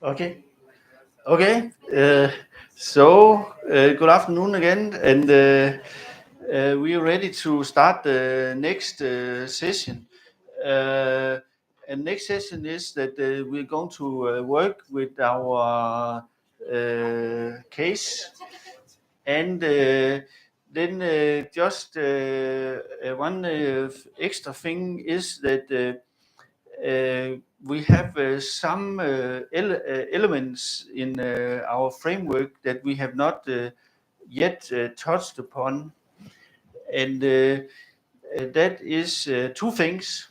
Okay. Okay. Good afternoon again, and we are ready to start the next session. And next session is that we're going to work with our case, and then just one extra thing is that. We have some elements in our framework that we have not yet touched upon, and that is two things,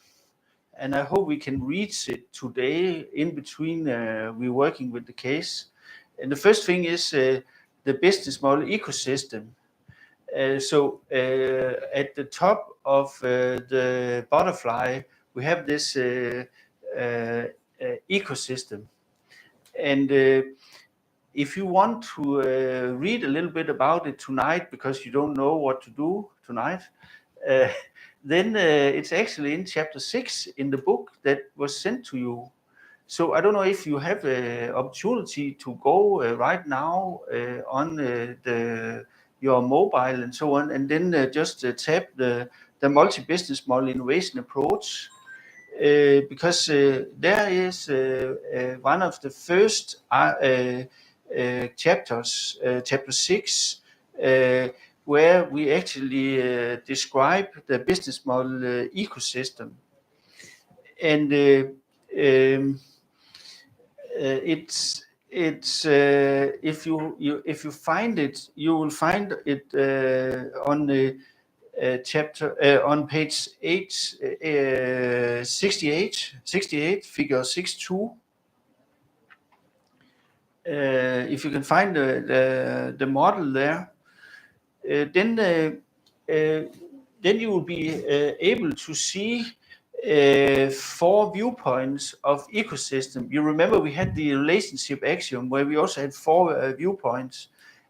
and I hope we can reach it today in between we're working with the case. And the first thing is the business model ecosystem. At the top of the butterfly, we have this ecosystem. And if you want to read a little bit about it tonight, because you don't know what to do tonight, then it's actually in chapter 6 in the book that was sent to you. So I don't know if you have an opportunity to go right now on your mobile and so on, and then just tap the multi-business model innovation approach, because there is one of the first chapters, chapter 6, where we actually describe the business model ecosystem. And it's if you find it, you will find it on the chapter on page 68, figure 6.2. If you can find the model there, then you will be able to see 4 viewpoints of ecosystem. You remember we had the relationship axiom where we also had 4 viewpoints,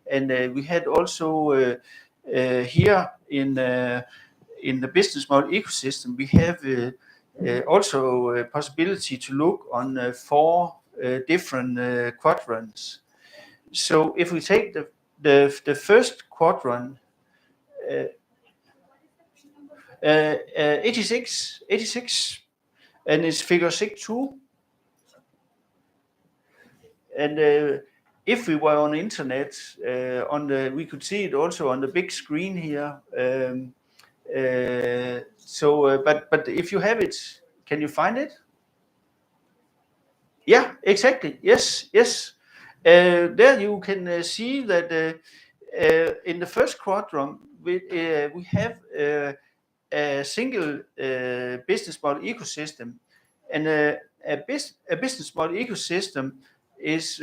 and we had also here in the business model ecosystem, we have also a possibility to look on 4 different quadrants. So if we take the first quadrant, 86, and it's figure 6.2. And if we were on internet, we could see it also on the big screen here. But if you have it, can you find it? Yeah, exactly. Yes. There you can see that in the first quadrant we have a single business model ecosystem, and a business model ecosystem is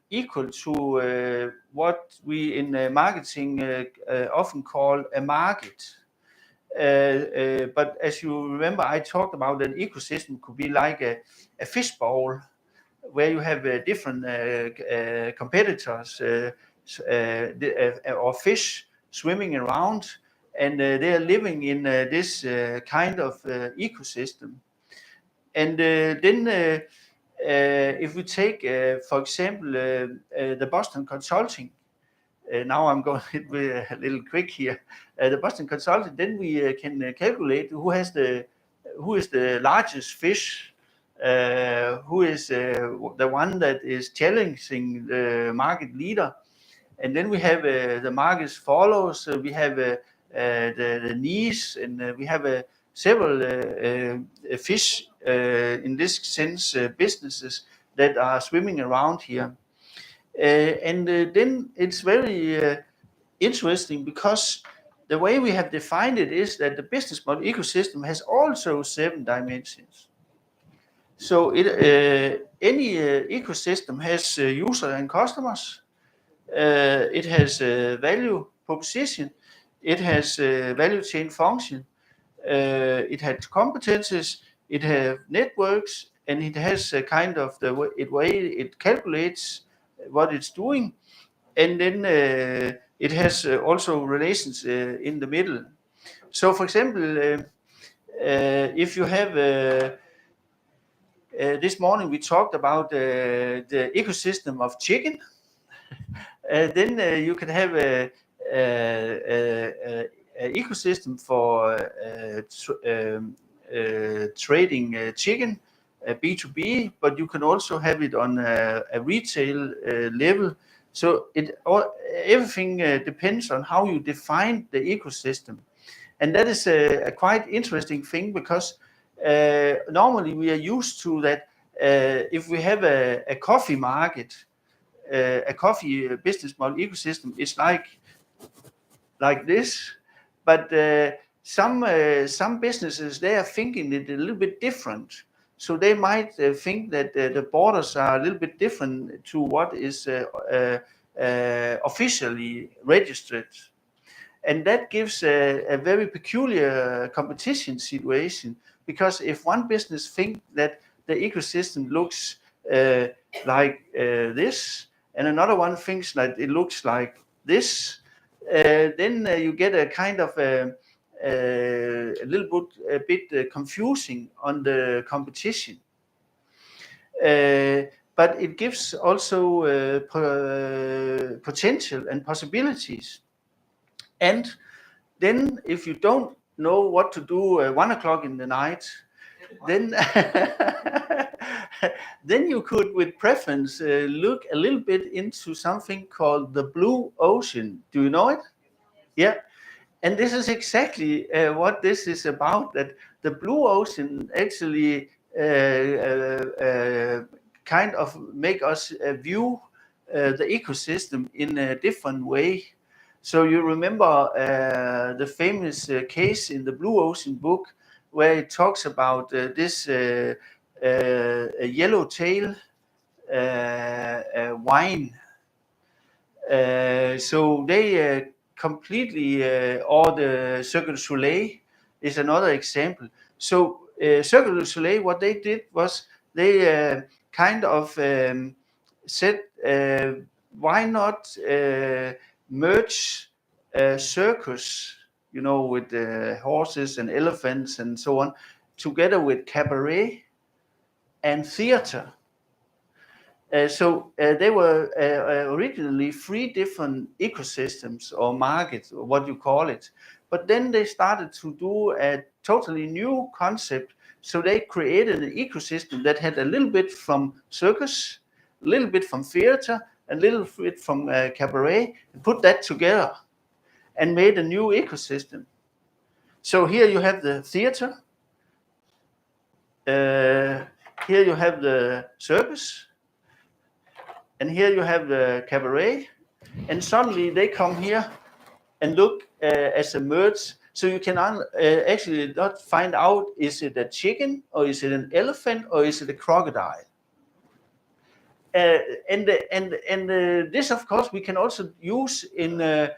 equal to what we in marketing often call a market. But as you remember, I talked about an ecosystem could be like a fishbowl, where you have different competitors or fish swimming around, and they are living in this kind of ecosystem. And then if we take, for example, the Boston Consulting, now I'm going a little quick here. The Boston Consulting, then we can calculate who is the largest fish, who is the one that is challenging the market leader, and then we have the market follows. We have the niche, and we have several fish in this sense businesses that are swimming around here. And then it's very interesting, because the way we have defined it is that the business model ecosystem has also 7 dimensions. So any ecosystem has user and customers. It has value proposition. It has value chain function. it has competences, it has networks, and it has a kind of the way it calculates what it's doing, and then it has also relations in the middle. So, for example, if you have this morning we talked about the ecosystem of chicken. Then you can have a ecosystem for trading chicken, B2B, but you can also have it on a retail level. So everything depends on how you define the ecosystem. And that is a quite interesting thing, because normally we are used to that if we have a coffee market, a coffee business model ecosystem is like this, but some businesses, they are thinking it a little bit different. So they might think that the borders are a little bit different to what is officially registered. And that gives a very peculiar competition situation, because if one business thinks that the ecosystem looks like this, and another one thinks that it looks like this, then you get a kind of a little bit confusing on the competition. But it gives also potential and possibilities. And then if you don't know what to do 1 o'clock in the night, then then you could, with preference, look a little bit into something called the blue ocean. Do you know it? Yeah. And this is exactly what this is about, that the blue ocean actually kind of make us view the ecosystem in a different way. So you remember the famous case in the Blue Ocean book, where it talks about this yellowtail wine. So they completely, or the Cirque du Soleil is another example. So Cirque du Soleil, what they did was they kind of said, why not merge circus, with horses and elephants and so on, together with cabaret and theater. So they were originally 3 different ecosystems or markets, or what you call it. But then they started to do a totally new concept. So they created an ecosystem that had a little bit from circus, a little bit from theater, a little bit from cabaret, and put that together and made a new ecosystem. So here you have the theater. Here you have the circus. And here you have the cabaret, and suddenly they come here and look as a merge. So you can actually not find out, is it a chicken, or is it an elephant, or is it a crocodile? And this, of course, we can also use in the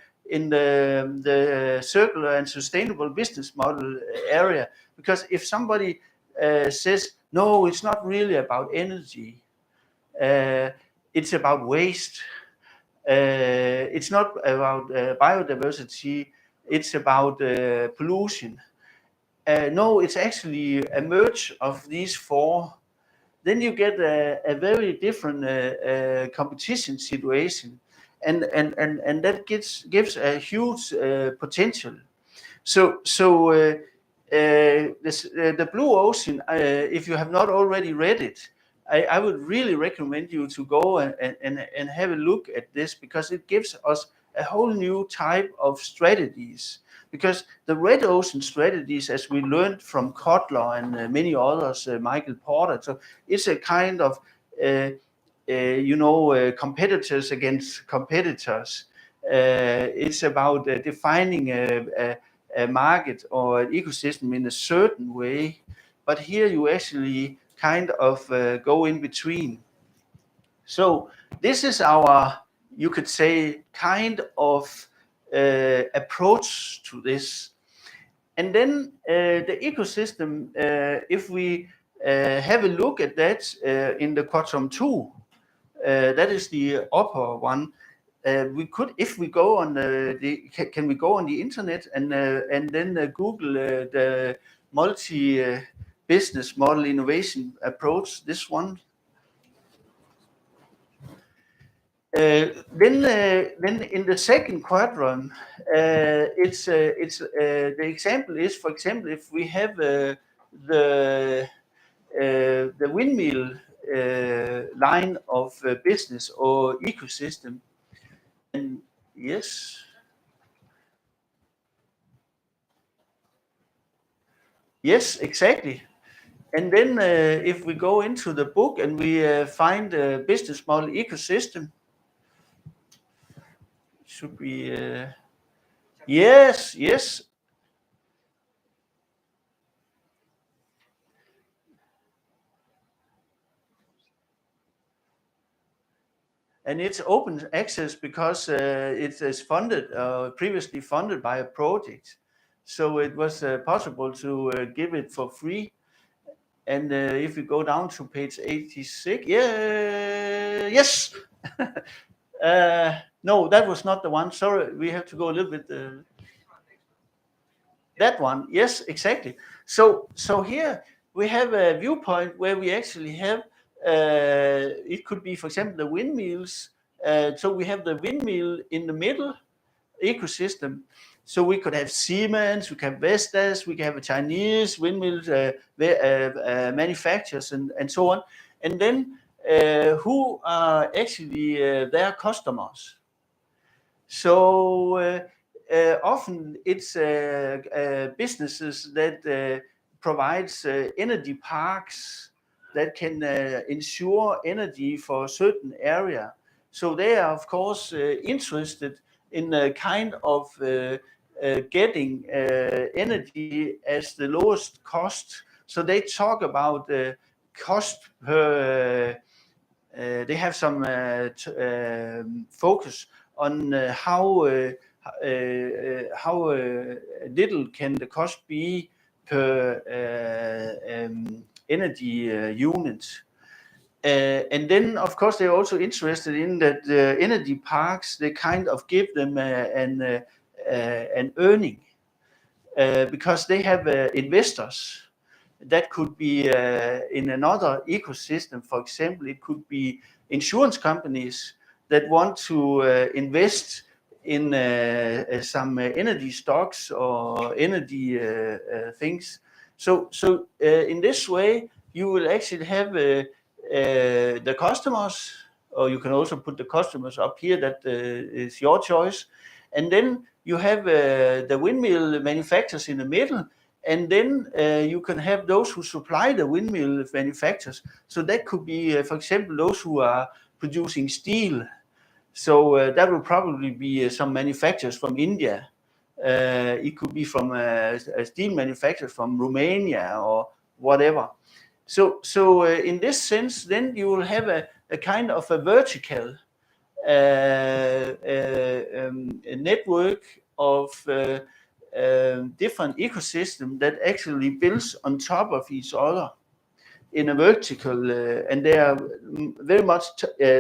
circular and sustainable business model area, because if somebody says, no, it's not really about energy, it's about waste. It's not about biodiversity. It's about pollution. No, it's actually a merge of these 4. Then you get a very different competition situation, and that gives a huge potential. So the Blue Ocean, if you have not already read it, I would really recommend you to go and have a look at this, because it gives us a whole new type of strategies. Because the Red Ocean strategies, as we learned from Kotler and many others, Michael Porter, so it's a kind of competitors against competitors. It's about defining a market or an ecosystem in a certain way, but here you actually kind of go in between. So this is our, you could say, kind of approach to this. And then the ecosystem, if we have a look at that in the quadrant 2, that is the upper one. We could, if we go on can we go on the internet and then Google the multi business model innovation approach, this one. Then in the second quadrant, it's the example is, for example, if we have the windmill line of business or ecosystem, and yes, yes, exactly. And then if we go into the book and we find a business model ecosystem, should we? Yes, yes. And it's open access because it is funded, previously funded by a project. So it was possible to give it for free. And if we go down to page 86, yeah, yes. No, that was not the one. Sorry, we have to go a little bit. That one, yes, exactly. So here we have a viewpoint where we actually have, it could be, for example, the windmills. So we have the windmill in the middle ecosystem. So we could have Siemens, we can have Vestas, we can have a Chinese windmill manufacturers and so on. And then who are actually their customers? So often it's businesses that provides energy parks that can ensure energy for a certain area. So they are of course interested in a kind of getting energy as the lowest cost. So they talk about cost per. They have some focus on how little can the cost be per energy unit. And then, of course, they're also interested in that energy parks, they kind of give them an earning because they have investors. That could be in another ecosystem. For example, it could be insurance companies that want to invest in some energy stocks or energy things. So in this way, you will actually have the customers, or you can also put the customers up here. That is your choice. And then you have the windmill manufacturers in the middle, and then you can have those who supply the windmill manufacturers. So that could be, for example, those who are producing steel. So that will probably be some manufacturers from India. It could be from a steel manufacturer from Romania or whatever. So in this sense, then you will have a kind of a vertical a network of different ecosystem that actually builds on top of each other in a vertical, and they are very much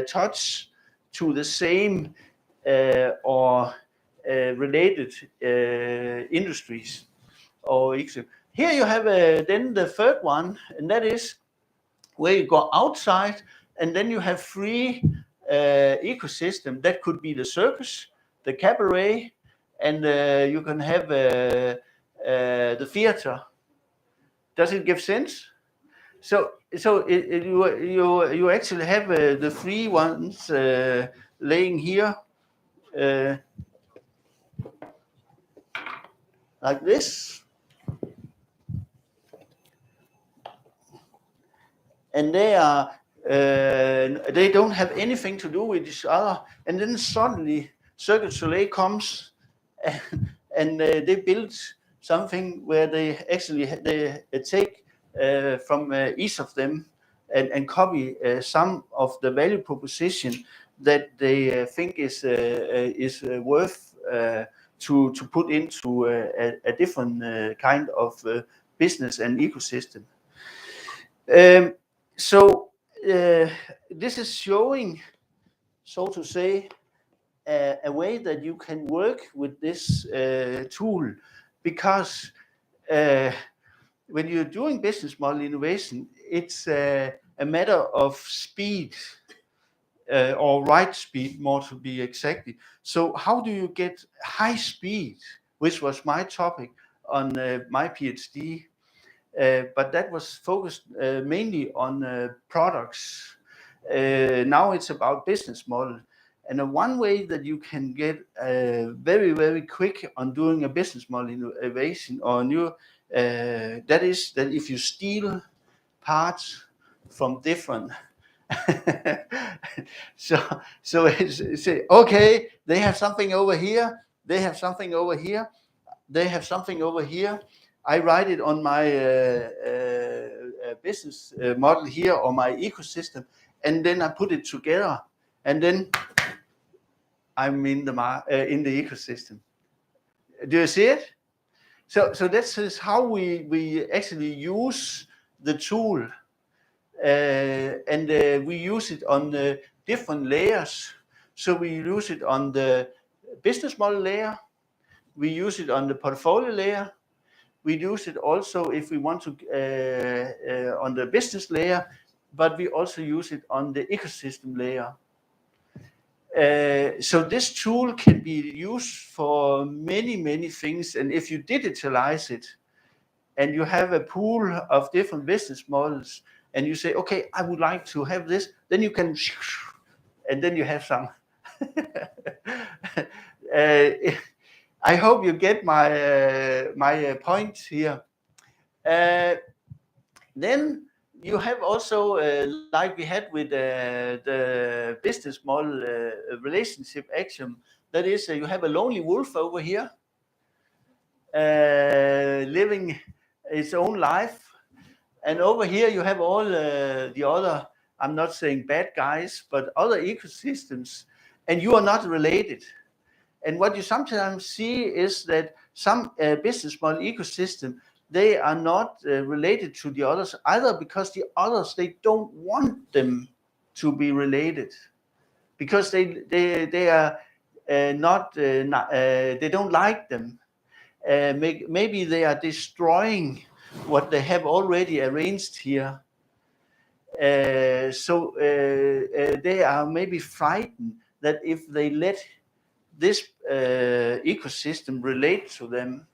touched to the same or related industries. Or here you have then the third one, and that is where you go outside, and then you have free ecosystem. That could be the circus, the cabaret, and you can have the theater. Does it give sense? You actually have the free ones laying here uh, like this, and they don't have anything to do with each other. And then suddenly Cirque du Soleil comes and they build something where they actually they take from each of them and copy some of the value proposition that they think is worth to put into a different kind of business and ecosystem. So this is showing, so to say, a way that you can work with this tool, because when you're doing business model innovation, it's a matter of speed, or right speed, more to be exactly. So how do you get high speed, which was my topic on my PhD, but that was focused mainly on products. Now it's about business model. And one way that you can get very, very quick on doing a business model innovation or new, that is that if you steal parts from different so it's okay, they have something over here, they have something over here, they have something over here. I write it on my business model here, or my ecosystem, and then I put it together, and then I'm in the ecosystem. Do you see it? So this is how we actually use the tool, and we use it on different layers. So we use it on the business model layer, we use it on the portfolio layer, we use it also if we want to on the business layer, but we also use it on the ecosystem layer. So this tool can be used for many things, and if you digitalize it and you have a pool of different business models and you say, okay, I would like to have this, then you can, and then you have some. I hope you get my point here. Then you have also, like we had with the business model relationship action, that is, you have a lonely wolf over here, living its own life, and over here you have all the other, I'm not saying bad guys, but other ecosystems, and you are not related. And what you sometimes see is that some business model ecosystem, they are not related to the others, either because the others, they don't want them to be related, because they are not, they don't like them. Maybe they are destroying what they have already arranged here. So they are maybe frightened that if they let this ecosystem relate to them,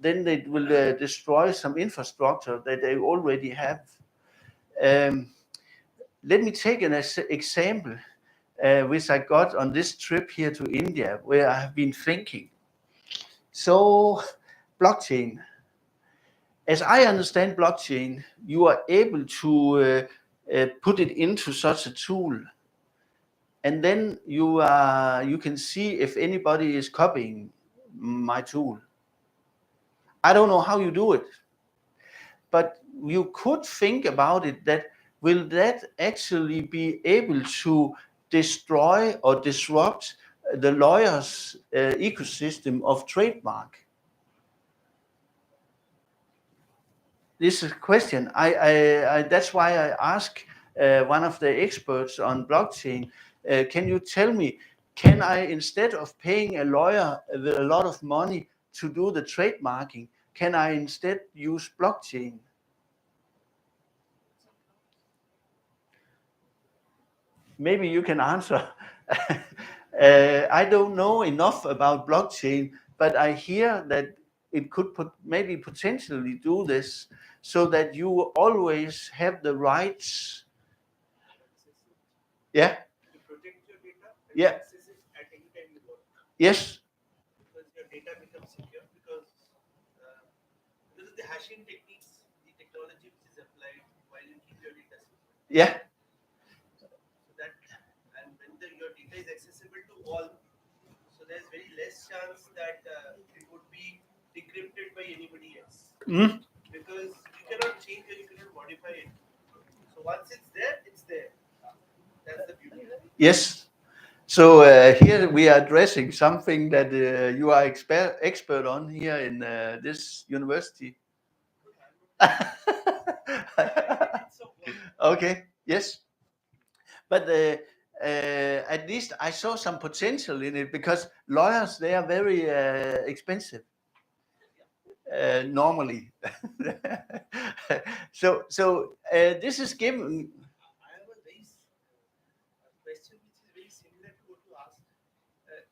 then they will destroy some infrastructure that they already have. Let me take an example which I got on this trip here to India, where I have been thinking. So, blockchain. As I understand blockchain, you are able to put it into such a tool, and then you can see if anybody is copying my tool. I don't know how you do it, but you could think about it, that will that actually be able to destroy or disrupt the lawyer's ecosystem of trademark? This is a question. I that's why I ask one of the experts on blockchain, can you tell me, can I, instead of paying a lawyer with a lot of money to do the trademarking, can I instead use blockchain? Maybe you can answer. I don't know enough about blockchain, but I hear that it could maybe potentially do this, so that you always have the rights. Yeah. To protect your data and Yeah. access it at any time you want. Yes. Because your data becomes secure, because of the hashing techniques, the technology which is applied while you keep your data secure. Yeah. So that, and when your data is accessible to all, so there's very less chance that it would be decrypted by anybody else. Because you cannot change or you cannot modify it. So once it's there, it's there. That's the beauty. Yes. So here we are addressing something that you are expert on here in this university. Okay, yes, but at least I saw some potential in it because lawyers, they are very expensive normally. So this is given. I have a very question which is very similar to what you asked.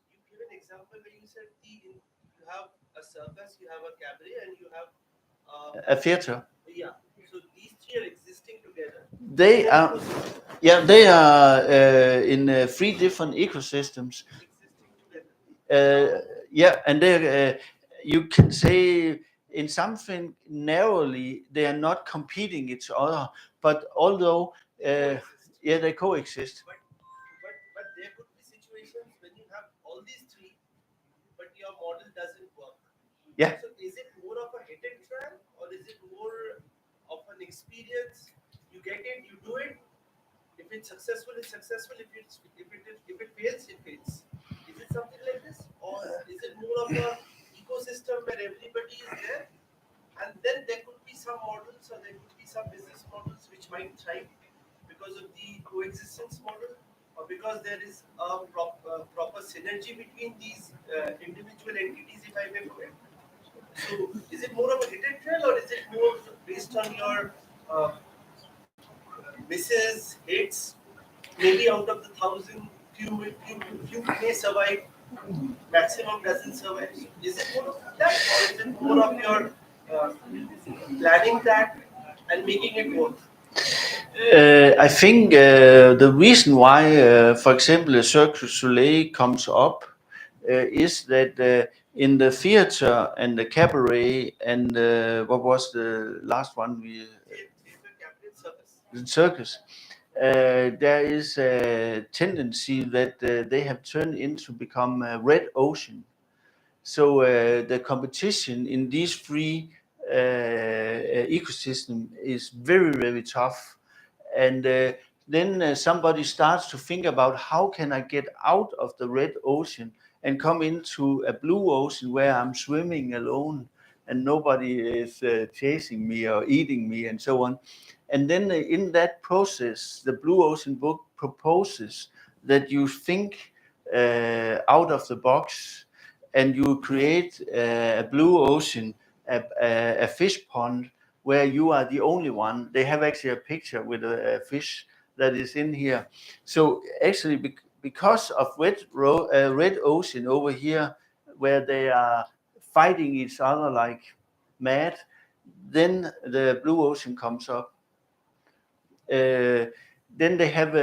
You give an example where you said you have a circus, you have a cabaret, and you have A theater. yeah. So these three are existing together. They are, yeah, they are in three different ecosystems. Existing together. Yeah, and they, you can say in something narrowly, they are not competing each other, but although, Coexist. yeah, they coexist. But there could be situations when you have all these three, but your model doesn't work. Yeah. So is it more of a hit and trial, or is it more of an experience? You get it, you do it. If it's successful, it's successful. If it fails, it fails. Is it something like this, or is it more of a ecosystem where everybody is there, and then there could be some models or there could be some business models which might thrive because of the coexistence model, or because there is a proper synergy between these individual entities, if I may put it. So, is it more of a hit and trail, or is it more based on your uh, misses, hits? Maybe out of the thousand, few may survive, maximum doesn't survive. So is it more of that, or is it more of your uh, planning that and making it work? I think the reason why, for example, the Cirque du Soleil comes up is that in the theater and the cabaret and what was the last one we Theatre, capital, service. the circus, there is a tendency that they have turned into become a red ocean. So the competition in these three ecosystem is very, very tough. And then somebody starts to think about how can I get out of the red ocean and come into a blue ocean where I'm swimming alone and nobody is chasing me or eating me and so on. And then in that process, the Blue Ocean book proposes that you think out of the box and you create a blue ocean, a fish pond where you are the only one. They have actually a picture with a fish that is in here. So actually, because of red ocean over here, where they are fighting each other like mad, then the blue ocean comes up. Then they have,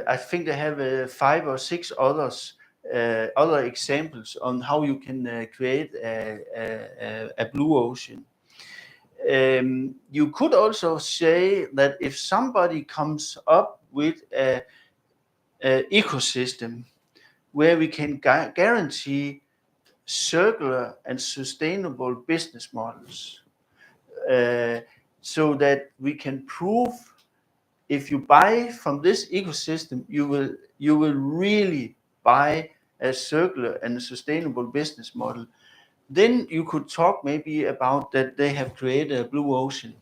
I think they have 5 or 6 other examples on how you can create a blue ocean. You could also say that if somebody comes up with a ecosystem where we can guarantee circular and sustainable business models, uh, so that we can prove if you buy from this ecosystem, you will really buy a circular and a sustainable business model. Then you could talk maybe about that they have created a blue ocean.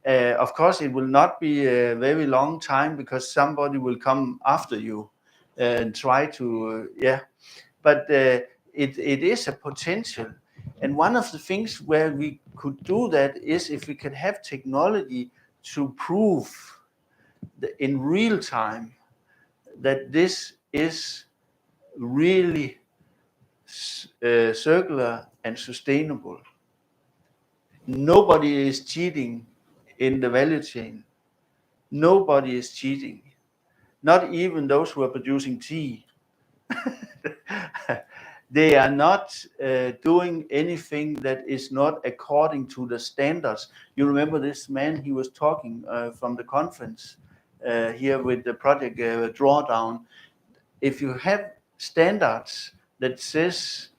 Of course, it will not be a very long time because somebody will come after you and try to, yeah. But it is a potential. And one of the things where we could do that is if we can have technology to prove in real time that this is really circular and sustainable. Nobody is cheating in the value chain. Nobody is cheating. Not even those who are producing tea. They are not doing anything that is not according to the standards. You remember this man, he was talking from the conference here with the project drawdown. If you have standards that says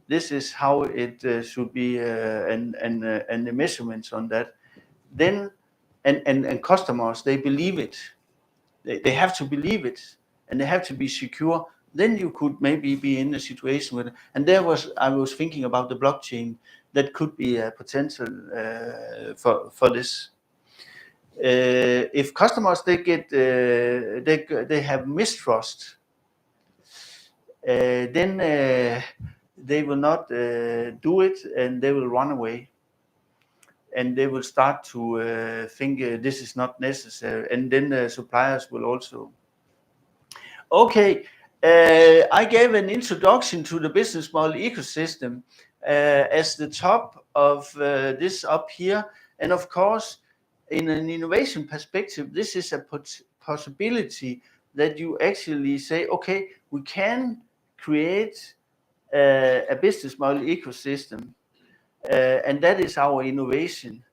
this is how it should be and the measurements on that, then and customers, they believe it. They have to believe it. and they have to be secure, then you could maybe be in a situation with, and I was thinking about the blockchain that could be a potential for this. If customers they have mistrust, then they will not do it, and they will run away, and they will start to think this is not necessary, and then suppliers will also. Okay, I gave an introduction to the business model ecosystem as the top of this up here, and of course, in an innovation perspective, this is a possibility that you actually say, okay, we can create a business model ecosystem, and that is our innovation.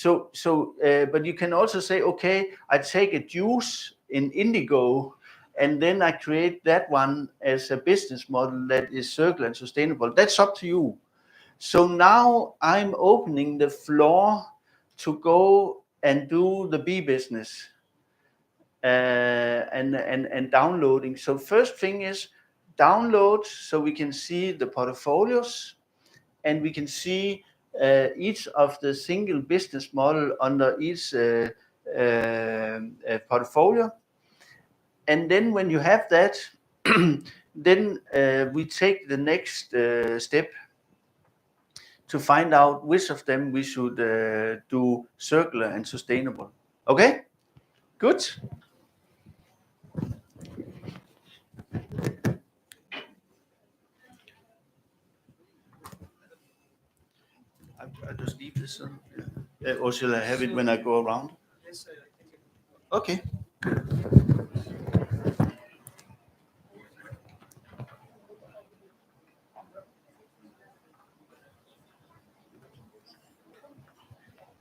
But you can also say, okay, I take a juice in Indigo, and then I create that one as a business model that is circular and sustainable. That's up to you. So now I'm opening the floor to go and do the bee business and downloading. So first thing is download, so we can see the portfolios, and we can see each of the single business model under each portfolio. And then when you have that, then we take the next step to find out which of them we should do circular and sustainable. Okay, good. I just leave this on, or shall I have it when I go around? Yes, sir. Okay.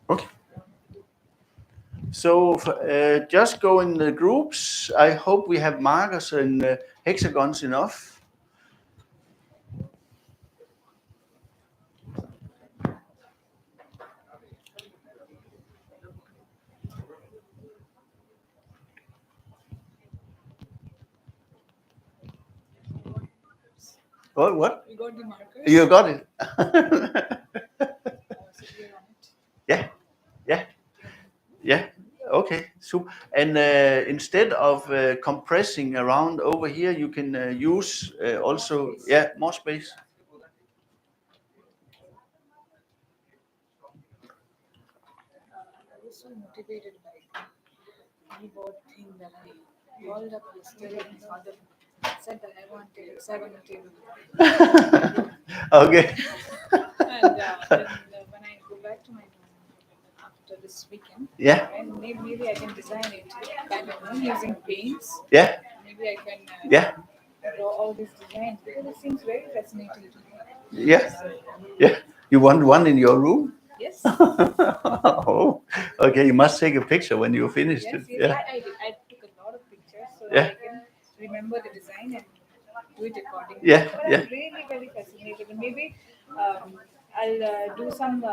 Okay. So just go in the groups. I hope we have markers and hexagons enough. What? We got the markers. You got it. So we are on it. Yeah. Yeah. Yeah. Okay. So, and instead of compressing around over here, you can use also more space. I was so motivated by the keyboard thing that I called up yesterday. My father said that I want a hexagon table. Okay. And then when I go back to my room after this weekend, Yeah. and maybe I can design it kind of using paints. Yeah. Maybe I can Yeah. draw all these designs because it seems very fascinating to me. Yeah. Yeah. You want one in your room? Yes. Oh, okay. You must take a picture when you finished Yes, it. yes, Yeah. I did. I took a lot of pictures so Yeah. that I can remember the design and do it accordingly. Yeah, But yeah. I'm really very fascinated. And maybe I'll do some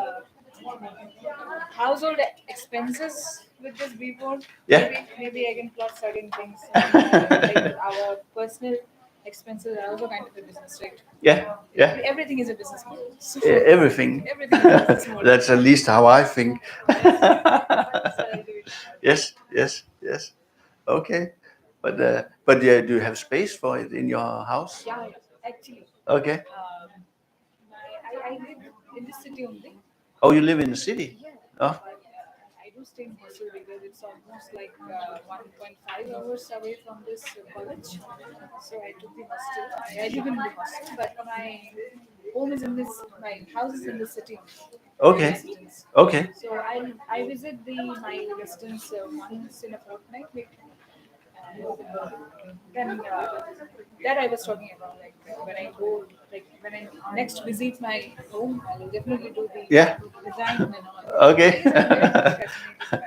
household expenses with this billboard. Yeah. Maybe I can plot certain things. Like our personal expenses are also kind of a business, right? Yeah. Yeah. Everything is a business model. So Everything. everything is a business model. That's at least how I think. So I'll do it. Yes, yes, yes. Okay, but yeah, do you have space for it in your house? Yeah, actually. Okay. I live in the city only. Oh, you live in the city? Yeah. Oh, I do stay in hostel because it's almost like 1.5 hours away from this college. So I took the hostel. I live in the hostel, but my home is in this. My house is in the city. okay. Residence. Okay. So I visit my residence once in a fortnight. Then that I was talking about, like when I go, like when I next visit my home, I will definitely do the Yeah. design and all. Okay. Because I'm very fascinated by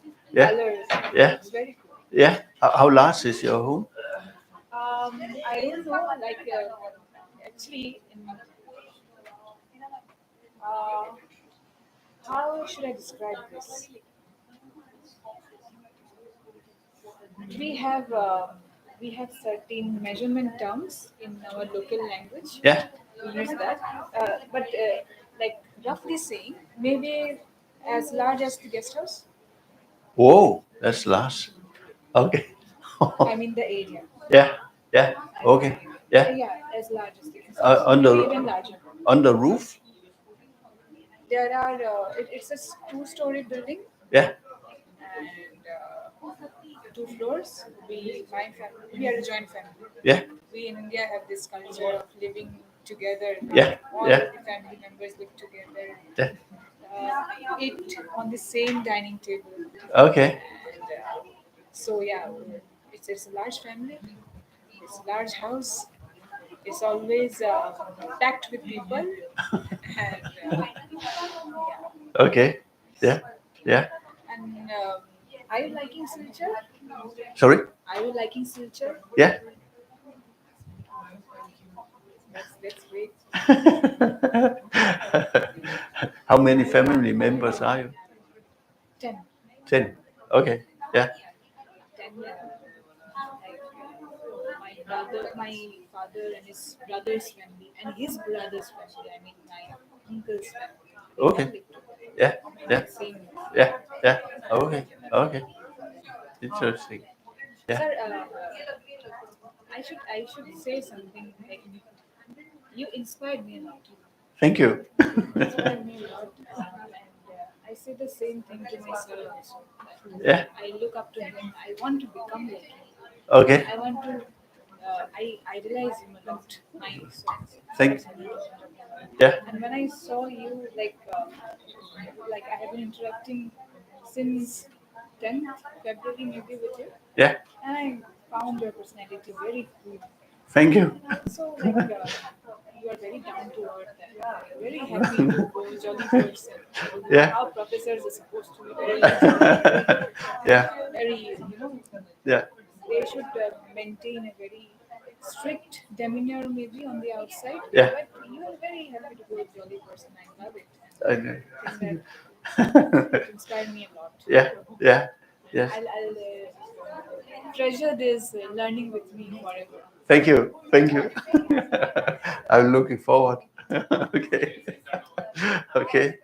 these Yeah. colors. Yeah. It's very cool. Yeah. How large is your home? I don't know, like actually, uh, how should I describe this? We have we have certain measurement terms in our local language. Yeah. We use that, but like roughly saying, maybe as large as the guest house. Whoa, that's large. Okay. I mean the area. Yeah. Yeah. Okay. Yeah. Yeah, as large as the guest house. On Maybe even the larger. on the roof. There are. It's a two-story building Yeah. and 2 floors. My family, we are a joint family. Yeah. We in India have this culture of living together. Yeah. All Yeah. the family members live together. Yeah. Eat on the same dining table. Okay. And so yeah, it's a large family. It's a large house. It's always packed with people. And Okay. Yeah. Yeah. and are you liking Silchar? Sorry. Are you liking Silchar? Yeah. That's great. How many family members are you? 10. 10. Okay. Yeah. 10 my brother, my father and his brother's family and his brother's family. I mean my uncle's family. They all Okay. live together. Yeah. Yeah. Same. Yeah. Yeah. Okay. Okay. Interesting. Yeah. Sir, I should say something like you inspired me a lot. Thank you. You inspired me a lot, and I say the same thing to myself also. Yeah. I look up to him. I want to become like him. Okay. I want to. I idolize him a lot. My Thank. son. Yeah. And when I saw you, like I have been interacting since 10th February maybe with you, Yeah. and I found your personality very cool. Thank you. So like you are very down to earth and very happy to go jolly person. Yeah. How professors are supposed to be very, Yeah. very Yeah. they should maintain a very strict demeanor maybe on the outside. Yeah. But you are very happy to go jolly person. I love it. I And know. I think that it inspired me a lot. Yeah. Yeah. Yes. I'll treasure this learning with me forever. Thank you. Thank you. I'm looking forward. Okay. Okay.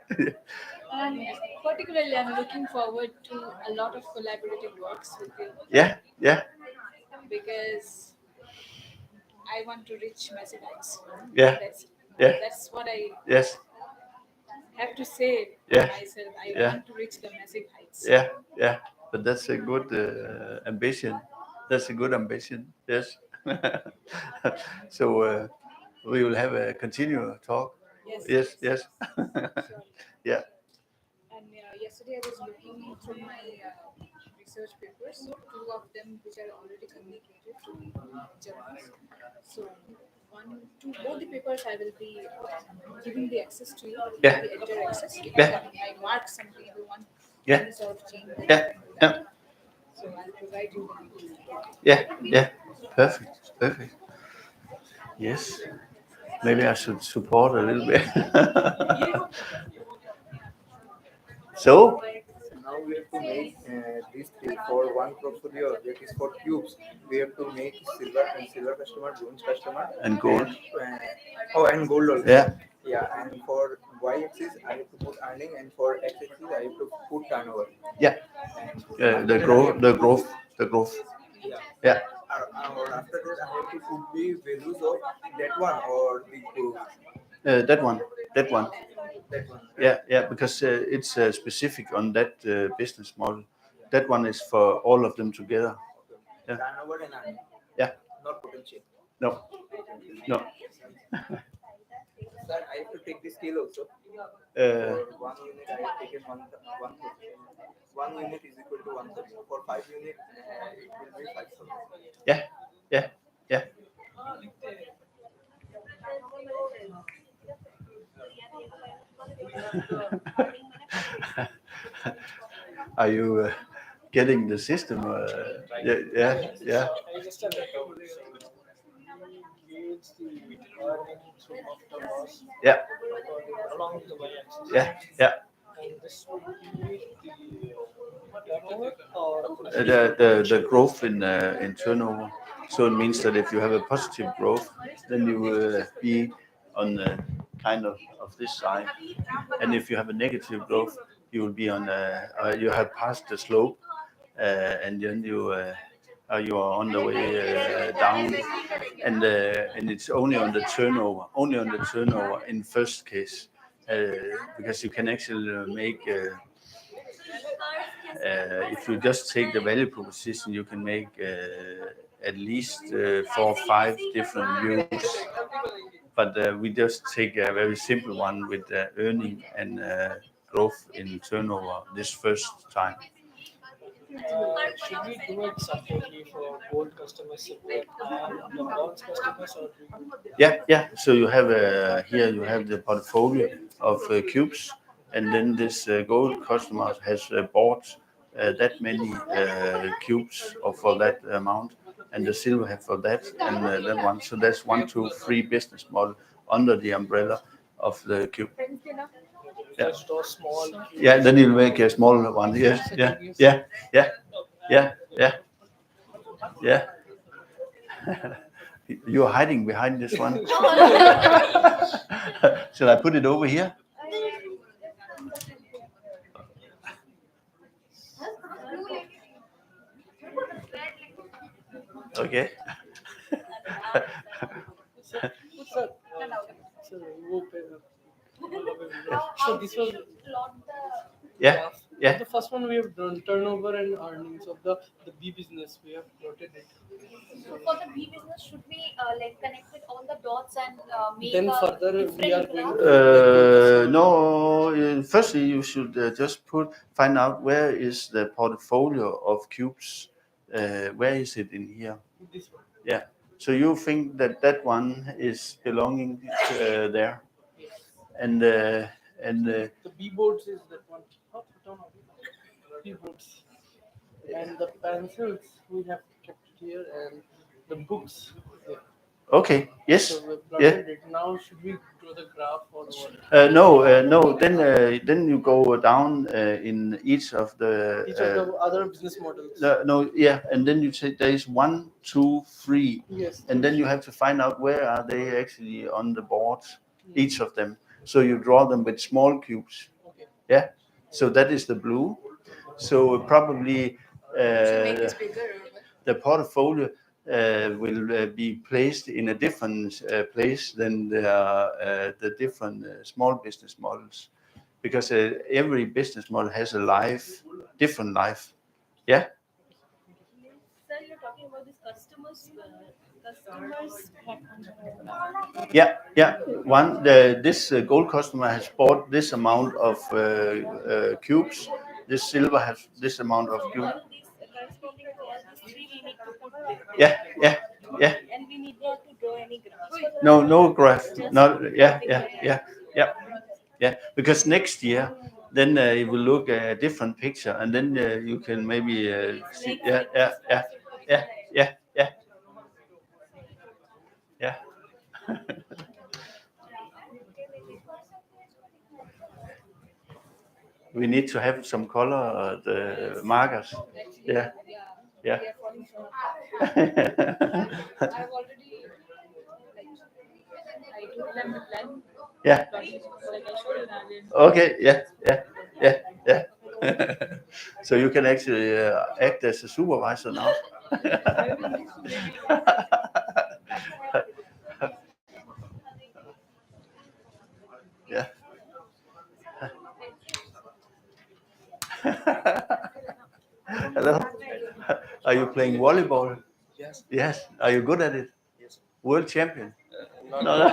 And particularly, I'm looking forward to a lot of collaborative works with you Yeah. Yeah. because I want to reach massive heights. Yeah. That's Yeah. that's what I Yes. have to say for Yeah. myself. I Yeah. want to reach the massive heights. Yeah. Yeah. But that's a good ambition. That's a good ambition. Yes. So we will have a continual talk. Yes. Yes. Sure. Yeah. And yesterday I was looking through my research papers, two of them which are already communicated to the journals. So both the papers I will be giving the access to you, Yeah. the editor access. Yeah. I mark something you want Yeah. any sort of change. Yeah. Yeah. So I'll provide you the link. Yeah. Yeah. Perfect. Perfect. Yes. Maybe I should support a little bit. So, Now we have to make these three for one portfolio that is for cubes. We have to make silver customer, bronze customer, and gold. and gold also. Yeah. Yeah, and for y axis I have to put earning, and for x axis I have to put turnover. Yeah. And The growth. The growth. The growth. yeah. Yeah. Or after that I have to put the values of that one or the group. That one. That one. That one. Yeah. Yeah. Because it's specific on that business model. That one is for all of them together. Yeah. Turnover and earning, Yeah. not potential. No. No. Sir, I have to take the scale also. Uh, For 1 unit, I have taken 130. 1 unit is equal to 130. For 5 units, it will be 5,000. yeah. Yeah. Yeah. Are you getting the system? Yeah. Yeah. Yeah. Yeah. Yeah. Yeah. The growth in turnover. So it means that if you have a positive growth, then you will be on the kind of this side, and if you have a negative growth, you will be on you have passed the slope, and then you are on the way down, and it's only on the turnover in first case, because you can actually make if you just take the value proposition, you can make at least 4 or 5 different views. But we just take a very simple one with earning and growth in turnover this first time. Should we do it separately for gold customers, silver, and the bronze customers, or do you? Yeah. So you have here you have the portfolio of cubes, and then this gold customer has bought that many cubes or for that amount, and the silver have for that, and that one. So that's 1, 2, 3 business model under the umbrella of the cube. Yeah. Just those small cubes? Yeah, then you'll make a smaller one. Yes. Yeah. You're hiding behind this one. Shall I put it over here? Okay. So this was Yeah. the first one we have done turnover and earnings of the B business. We have plotted it. So for the B business, should we like connect with all the dots and make Then a further we are different going to No. Firstly, you should just find out where is the portfolio of cubes. Where is it in here? this one. Yeah. So you think that one is belonging there, and The B boards is that one. B boards. And the pencils we have kept here, and the books. Yeah. okay. Yes. So we Yeah. plotted it. Now should we draw the graph or what? No. Then you go down in each of the. Each of the other business models. No. Yeah. And then you say there is 1, 2, 3. Yes. And then you have to find out where are they actually on the board, each of them. So you draw them with small cubes. Okay. Yeah. So that is the blue. So probably Make this bigger. the portfolio will be placed in a different place than the different small business models, because every business model has a different life. Yeah. Sir, you're talking about these customers. Yeah. This gold customer has bought this amount of cubes. This silver has this amount of cubes. All these corresponding to all these 3 we need to put there. Yeah. And we need not to draw any graphs. No graph. No. Yeah. Because next year, then it will look a different picture, and then you can maybe see. Yeah. We need to have some color the markers. Yeah. We are falling short. I've already I told them the plan. Yeah. Like I showed you now. Okay. Yeah. So you can actually act as a supervisor now. Yeah. Hello. Are you playing volleyball? Yes. Yes. Are you good at it? Yes. World champion? No.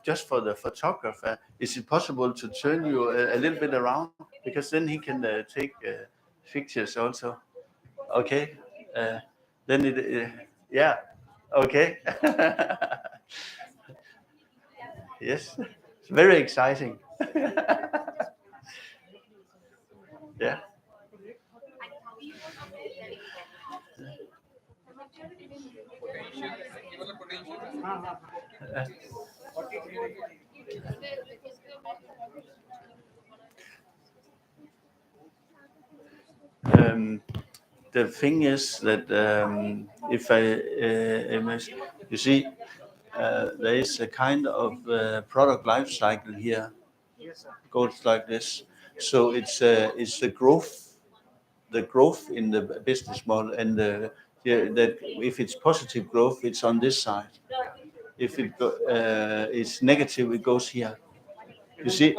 Just for the photographer, is it possible to turn you a little bit around? Because then he can take pictures also. Okay. Then yeah. Okay. Yes. It's very exciting. Yeah. the thing is that if I you see, there is a kind of product life cycle here. Goes like this. So it's the growth in the business model, and that if it's positive growth, it's on this side. If it's negative, it goes here. You see?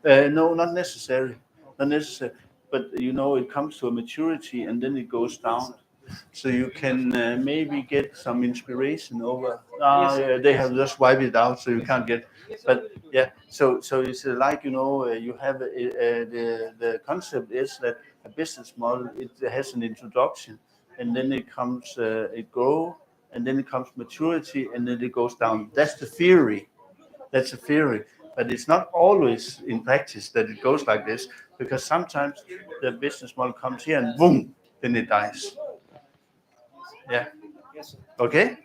No, not necessary. Not necessary. But it comes to a maturity and then it goes down. So you can maybe get some inspiration over. Yeah, they have just wiped it out, so you can't get. But yeah, so it's like you have the concept is that a business model, it has an introduction, and then it comes it grow, and then it comes maturity, and then it goes down. That's the theory. That's a theory, but it's not always in practice that it goes like this, because sometimes the business model comes here and boom, then it dies. Yeah. Okay.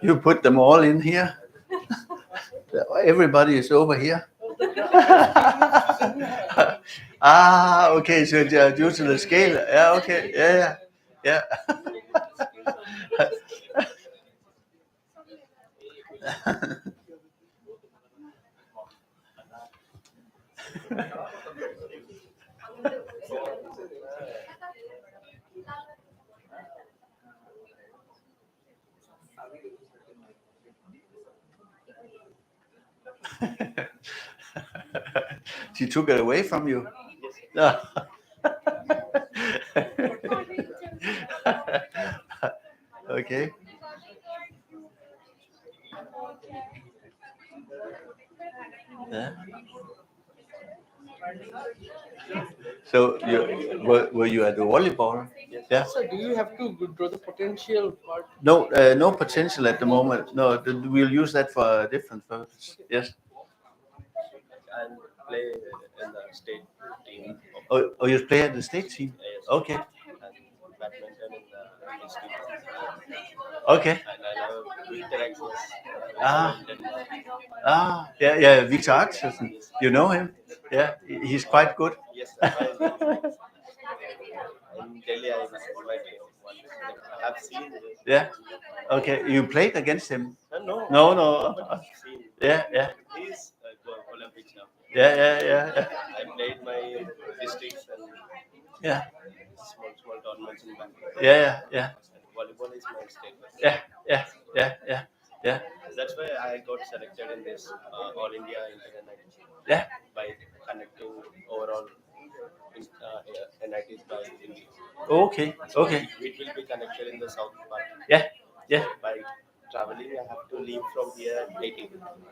You put them all in here. Everybody is over here. Okay. So due to the scale, yeah. Okay. Yeah. She took it away from you. Yes. Okay. Yeah. So were you at the volleyball? Yeah. So do you have to draw the potential part? No potential at the moment. No, we'll use that for a different purpose. Yes. And play in the state team. Oh, you play at the state team? Yes. Okay. And badminton in the district. Okay. And I love Victor Axis. Yeah, Victor Axelsen. You know him? Yeah, he's quite good. Yes, in Delhi I was invited once. I have seen this. Yeah. Okay, you played against him? No. No. But I've seen. Yeah. He's Olympic champion. Yeah. I played my districts and Yeah. small tournaments in Bangalore. Yeah. And volleyball is my state. Yeah. That's why I got selected in this All India Internet Yeah. by connecting overall NITs by India. Okay. It will be connected in the south part. Yeah. By traveling, I have to leave from here at 18.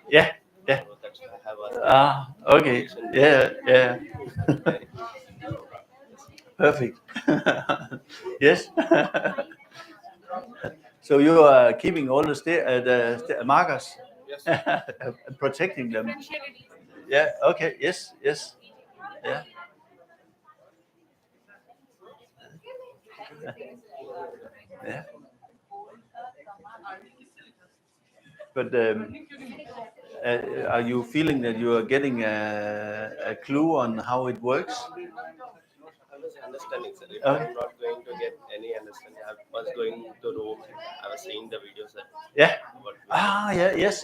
Yeah. So that's why I have a Okay. Yeah. Perfect. Yes. So you are keeping all the markers, Yes. protecting them. Yeah. Okay. Yes. Yeah. Yeah. But are you feeling that you are getting a clue on how it works? I was understanding, sir. If Okay. I'm not going to get any understanding, I was going to Rome. I was seeing the videos that. Yeah. What Yeah. Yes.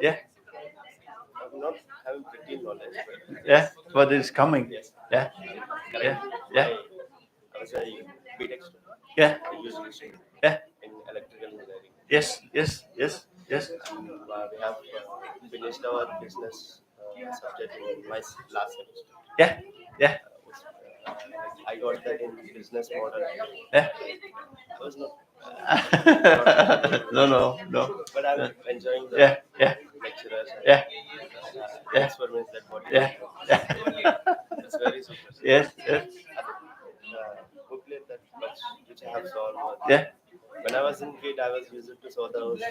Yeah. I'm not having pretty knowledge. But Yeah. But it's coming. Yes. Yeah. I was a BTech student. Yeah. I usually study Yeah. in electrical engineering. Yes. And, we have finished our business subject in my last semester. Yeah. I got that in business model. Yeah. I was not. No. But I'm enjoying the Yeah. lecturers. Yeah. Experiments that what. Yeah. That's Yes, yes, booklet that which I have solved. yeah. When I was in kid, I was used to solve those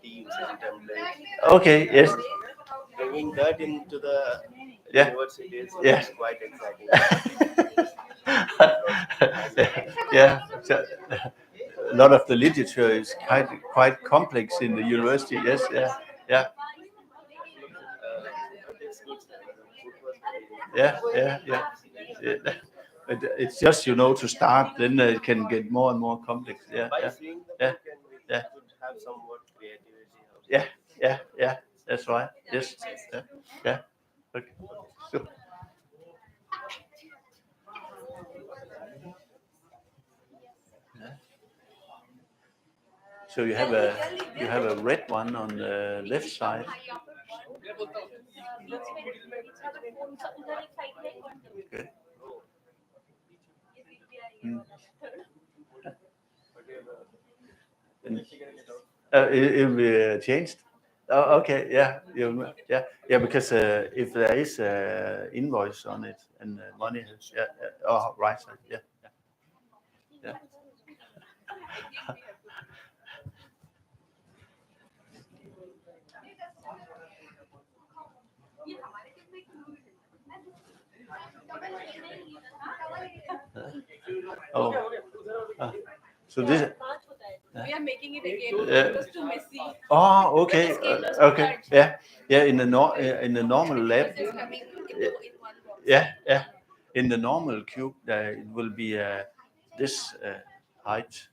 themes and templates. Okay, yes, Bringing that into the yeah, universities yeah. is quite exciting. Yeah, so, a lot of the literature is quite complex in the university. Yes, yeah, yeah, But it's good. The book was very yeah. Yeah. It's just to start, then it can get more and more complex. Yeah, by yeah, seeing the yeah, book and we yeah, could have somewhat creativity. yeah, yeah, yeah. That's right. Yes, yeah, yeah. Okay. So, so you have a red one on the left side. Okay. Mm. And, it will be changed. Oh, okay. Yeah. Yeah. Because if there is invoice on it and money, yeah. Oh, right side. Yeah. Yeah. Oh. So this. We are making it again. It was too messy. Oh, okay. Okay. Yeah. Yeah. In the normal lab. Coming in one box. Yeah. Yeah. In the normal cube, it will be this height.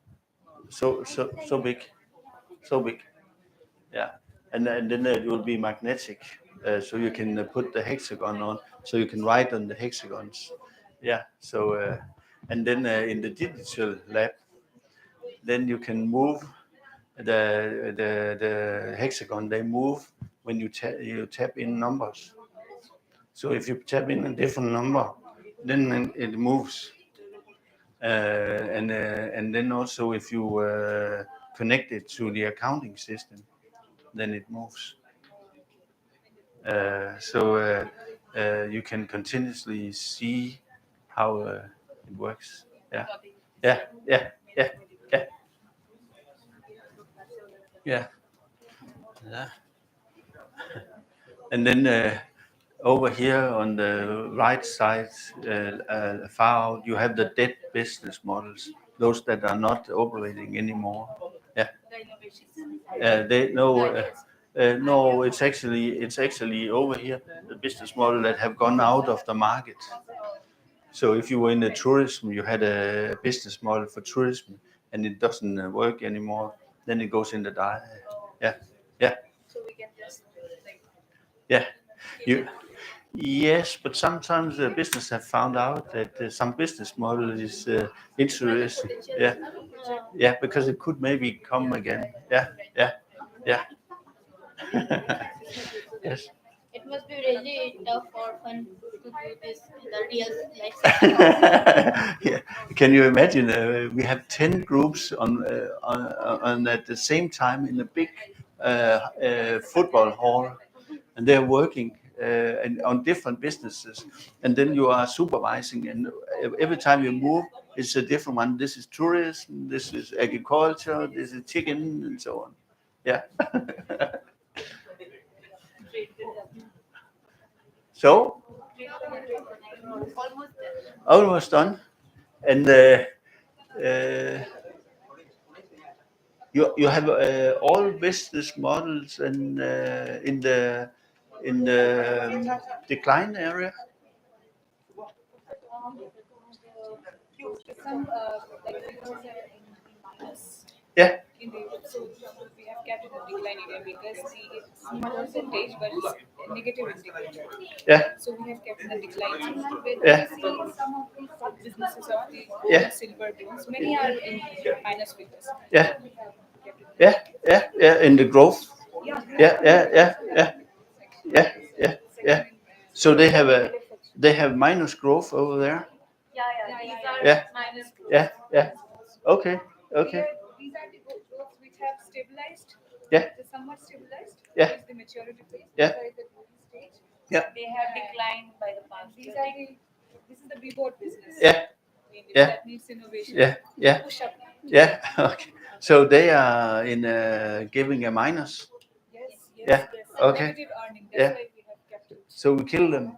So big. So big. Yeah. And then it will be magnetic, so you can put the hexagon on, so you can write on the hexagons. Yeah. So and then in the digital lab, then you can move the hexagon. They move when you tap in numbers. So if you tap in a different number, then it moves. And then also if you connect it to the accounting system, then it moves. So you can continuously see how it works. Yeah, yeah, yeah, yeah, yeah, yeah, yeah. And then over here on the right side, far out, you have the dead business models, those that are not operating anymore. Yeah. They no, no. It's actually over here the business model that have gone out of the market. So if you were in the tourism, you had a business model for tourism, and it doesn't work anymore. Then it goes in the die. Yeah, yeah, So we can just yeah. You. Yes, but sometimes the business have found out that some business model is interesting. Yeah, yeah, because it could maybe come again. Yeah, yeah, yeah. Yes. It must be really tough or fun to do this in the real life. Yeah. Can you imagine? We have 10 groups on at the same time in a big football hall, and they're working and on different businesses. And then you are supervising, and every time you move, it's a different one. This is tourism, this is agriculture, this is chicken, and so on. Yeah. So Almost there. almost done, and uh, you have all business models and in the decline area. some like pictures are in minus. Yeah, In the so we have kept in the decline area because it's not percentage but it's negative indicator. yeah, So we have kept in the decline. So when yeah, we see some of the top businesses of the gold Yeah. and silver bonds, many are in minus figures. yeah, We have kept it in yeah, yeah, yeah. In the growth. yeah, Yeah, yeah, yeah, yeah, yeah, yeah, yeah. So they have minus growth over there. These are Yeah, minus. yeah, yeah. Okay, okay. These are the growths which have stabilized. Yeah, They're somewhat stabilized. Yeah. This is the maturity phase. Yeah. These are the growth stage. yeah, They have declined by the past. These are the This is the B-board business. Yeah. If Yeah. that needs innovation. Yeah. Push up. Yeah. Okay. So they are in giving a minus. Yes. Yeah. And Okay. negative earning. That's Yeah. why we have kept it. So we kill them.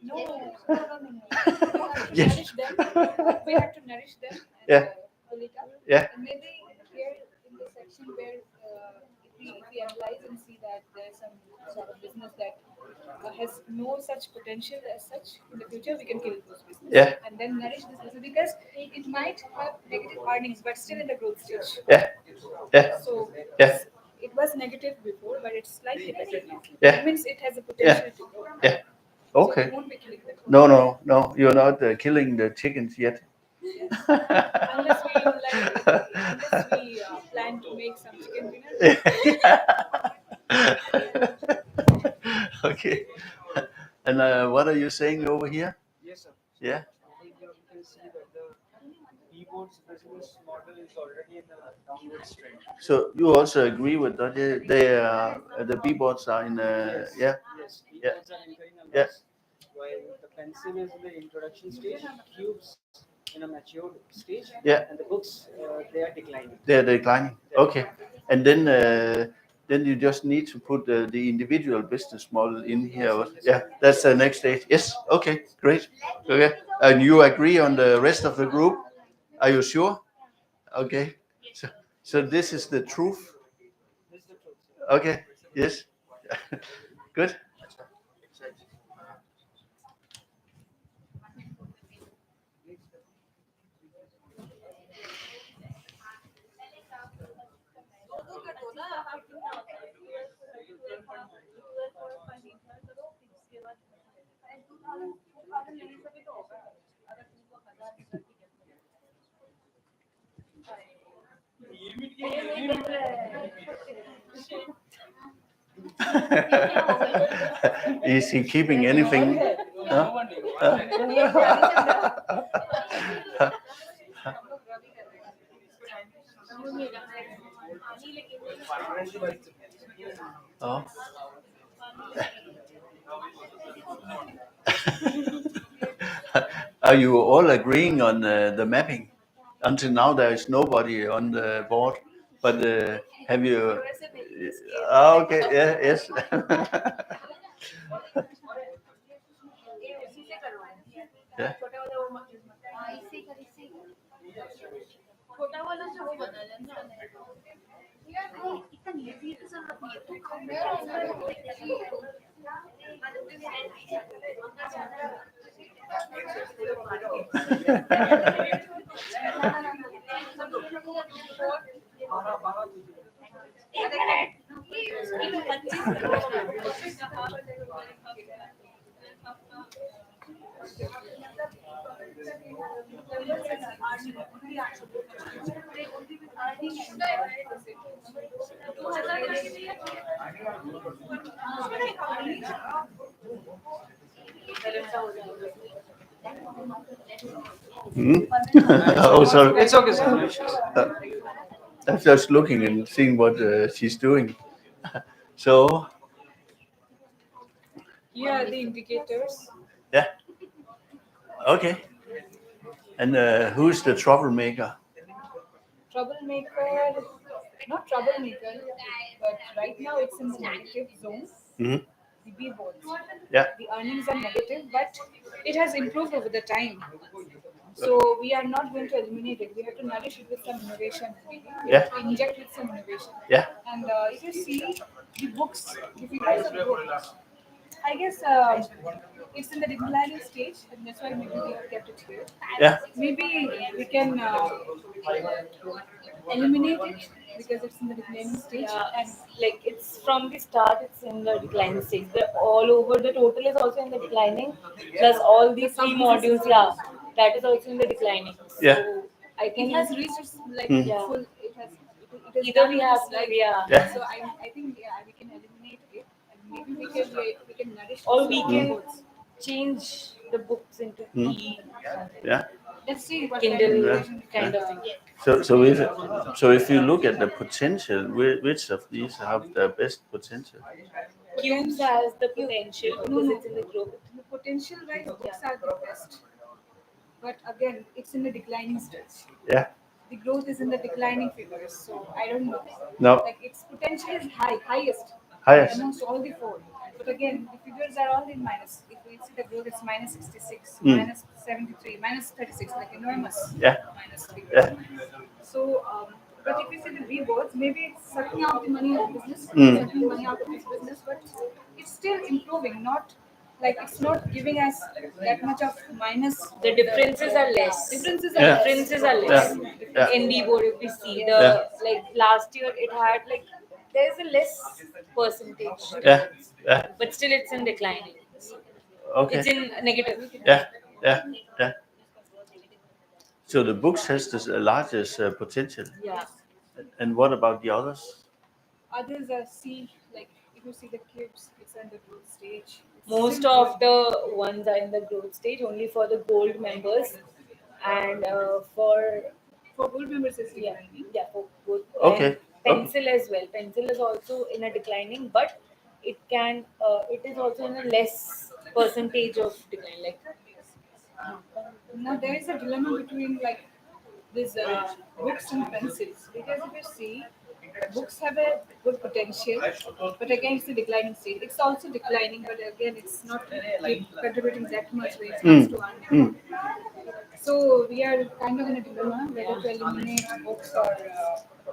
No. We have to Yes. nourish them. We have to nourish them and Yeah. pull it up. Yeah. And maybe here in the section where if we analyze and see that there's some sort of business that has no such potential as such in the future, we can kill those business. Yeah. And then nourish this business because it might have negative earnings, but still in the growth stage. Yeah. Yeah. So Yeah. it was negative before, but it's slightly better now. Yeah. It means it has a potential to grow. Yeah. So Okay. we won't be killing them. No. You're not killing the chickens yet. Unless we plan to make some chicken dinner. Okay. And what are you saying over here? Yes, sir. Yeah. Over here we can see that the keyboard's business model is already in a downward trend. So you also agree with that? The B-boards are in yeah. Yes, Yeah. keyboards are incurring a Yeah. loss, while the pencil is in the introduction stage, cubes in a mature stage, Yeah. and the books they are declining. They're declining. Okay. And then you just need to put the individual business model in here. Yeah, that's the next stage. Yes. Okay. Great. Okay. And you agree on the rest of the group? Are you sure? Okay. So this is the truth. This is the truth, sir. Okay. Yes. Good. Is he keeping anything? Huh? Oh. Are you all agreeing on the mapping? Until now, there is nobody on the board, but have you? Okay, yeah, yes. Yeah. Hmm? Oh, sorry. It's okay, sir. No issues. I'm just looking and seeing what she's doing. So, Here are the indicators. yeah. Okay. And who's the troublemaker? Troublemaker, not troublemaker, but right now it's in the negative zone. Hmm. The B boards. Yeah. The earnings are negative, but it has improved over the time. So we are not going to eliminate it. We have to nourish it with some innovation. Maybe. We Yeah. have to inject with some innovation. Yeah. And if you see the books, if you guys are books, I guess it's in the declining stage, and that's why maybe we have kept it here. Yeah. Maybe we can eliminate it because it's in the declining stage. And like it's from the start, it's in the declining stage. The all over the total is also in the declining. Plus all these three modules, yeah, that is also in the declining. Yeah. So I It think has reached its like Yeah. full. It has either done we with have its life. yeah, Yeah. So I think we can eliminate it, and maybe we can nourish. or we some can boards. change the books into Yeah. Let's see what Kindle Yeah. kind of thing. So if you look at the potential, which of these have the best potential? Cubes has the potential because it's in the group. potential wise, books are the best. But again, it's in the declining stage. Yeah. The growth is in the declining figures. So I don't know. No. Like its potential is highest Highest. amongst all the four. But again, the figures are all in minus. If we see the growth, it's minus 66, minus 73, minus 36, like enormous Yeah. minus figures. Yeah. So, but if you see the rewards, maybe it's sucking out the money out of business, sucking money out of this business, but it's still improving. Not like it's not giving us that much of minus. The differences are less. Differences are Yeah. less. Differences are less. Yeah. In Vivo, if we see the Yeah. like last year, it had like there's a less percentage, Yeah. Yeah. but still it's in declining. Okay. It's in negative. Yeah. Yeah. Yeah. So the books has the largest potential. Yeah. And what about the others? Others are like if you see the cubes, it's in the growth stage. It's Most still of growing. the ones are in the growth stage only for the gold members, and For gold members, it's yeah, declining. yeah, for both. Okay. And pencil as well. Pencil is also in a declining, but it is also in a less percentage of decline. Like Now there is a dilemma between like these books and pencils because if you see, books have a good potential, but again it's a declining state. It's also declining, but again it's not contributing that much when it comes to earning. So we are kind of in a dilemma whether to eliminate books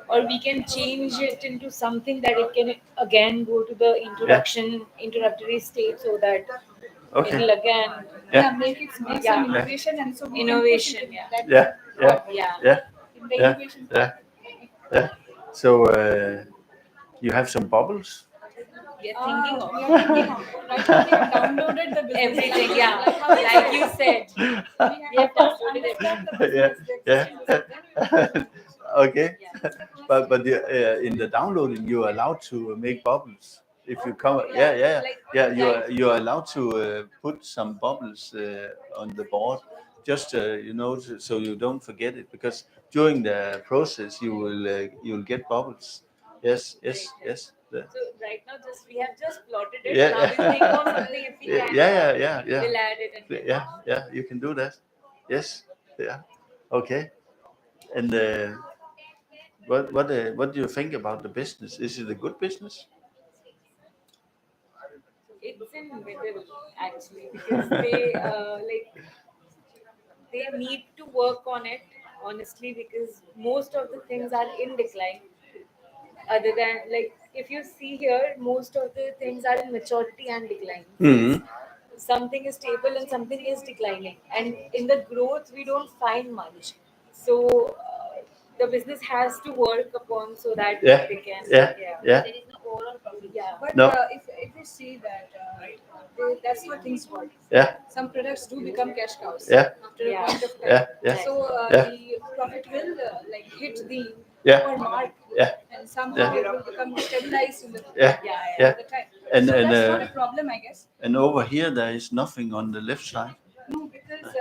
or we can change it into something that it can again go to the introductory state so that Okay. it'll again Yeah. make Yeah. some innovation, and so we can push innovation. it in Yeah. that Yeah. Yeah. part. Yeah. Yeah. In the Yeah. innovation Yeah. part. Yeah. So you have some bubbles. We are thinking of We are thinking of it. Right now we have downloaded the business. everything. Like, Yeah, like how like you said. we have first downloaded it. understand the Yeah. business, the Yeah. existing business, then we will Okay. But in the downloading you are allowed to make bubbles. If you come, you are allowed to put some bubbles on the board, just so you don't forget it, because during the process you will get bubbles. Yes, yes, yes. So right now, we have just plotted it. Yeah. Now we'll think of something if we Yeah, can. yeah. We'll add it and get Yeah, yeah. You can do that. Yes. Yeah. Okay. And what do you think about the business? Is it a good business? It's in middle actually because they they need to work on it honestly because most of the things are in decline. Other than like if you see here, most of the things are in maturity and decline. Hmm. Something is stable and something is declining, and in the growth we don't find much. So the business has to work upon so that Yeah. they can Yeah. Yeah. There is no overall profit. yeah. But No. if you see that that's how things work. Yeah. Some products do become cash cows Yeah. after a Yeah. point of time. Yeah. Yeah. So Yeah. the profit will like hit the Yeah. upper mark, Yeah. and somehow it will become stabilized in the Yeah. Yeah. the time. And So and that's not a problem, I guess. and over here there is nothing on the left side. No, because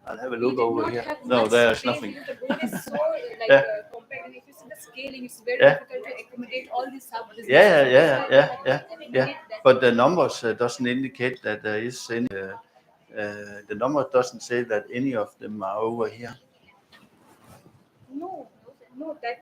I'll have a we look did over not here. have No, much there's space nothing. because the board is so like Yeah. compact, and if you see the scaling, it's very Yeah. difficult to accommodate all these sub businesses. Yeah, yeah, So yeah, we yeah, have to yeah. eliminate that. But the numbers doesn't indicate that there is any. The number doesn't say that any of them are over here. No, no, that